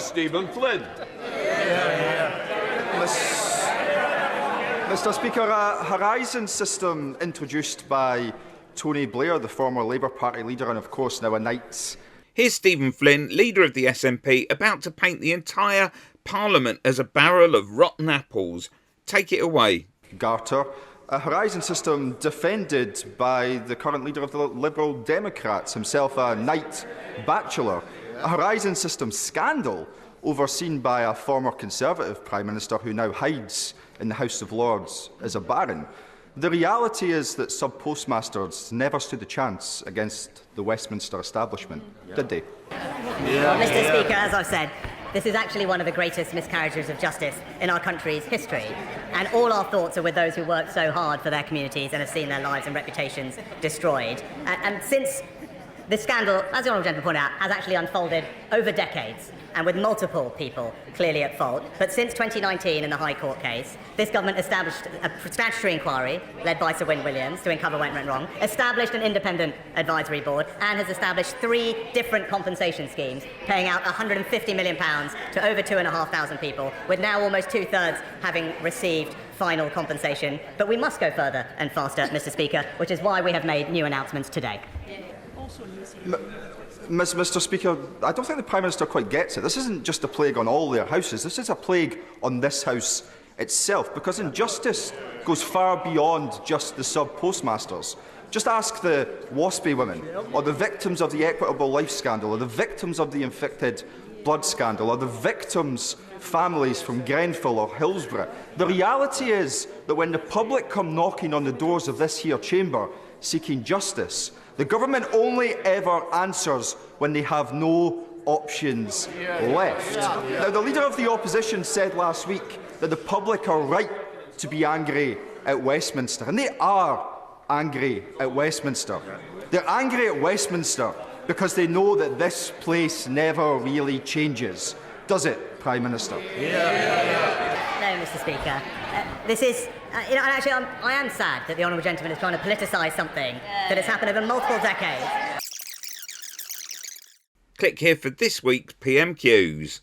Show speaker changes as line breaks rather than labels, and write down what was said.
Stephen Flynn.
Mr. Speaker, a Horizon system introduced by Tony Blair, the former Labour Party leader and of course now a Knights.
Here's Stephen Flynn, leader of the SNP, about to paint the entire Parliament as a barrel of rotten apples. Take it away.
Garter. A Horizon system defended by the current leader of the Liberal Democrats, himself a Knight bachelor. A Horizon system scandal overseen by a former Conservative Prime Minister who now hides in the House of Lords as a baron. The reality is that sub-postmasters never stood a chance against the Westminster establishment, did they?
Well, Mr. Speaker, as I've said, this is actually one of the greatest miscarriages of justice in our country's history. And all our thoughts are with those who worked so hard for their communities and have seen their lives and reputations destroyed. And since this scandal, as the Honourable Gentleman pointed out, has actually unfolded over decades and with multiple people clearly at fault. But since 2019 in the High Court case, this government established a statutory inquiry led by Sir Win Williams to uncover what went wrong, established an independent advisory board and has established 3 different compensation schemes paying out £150 million to over 2,500 people, with now almost 2/3 having received final compensation. But we must go further and faster, Mr. Speaker, which is why we have made new announcements today.
Mr. Speaker, I don't think the Prime Minister quite gets it. This isn't just a plague on all their houses. This is a plague on this House itself, because injustice goes far beyond just the sub-postmasters. Just ask the Waspy women, or the victims of the Equitable Life scandal, or the victims of the infected blood scandal, or the victims' families from Grenfell or Hillsborough. The reality is that when the public come knocking on the doors of this here chamber seeking justice, the government only ever answers when they have no options left. Now, the Leader of the Opposition said last week that the public are right to be angry at Westminster, and they are angry at Westminster. They're angry at Westminster because they know that this place never really changes. Does it, Prime Minister?
No, Mr. Speaker. This is, and actually, I am sad that the Honourable Gentleman is trying to politicise something that has happened over multiple decades.
Click here for this week's PMQs.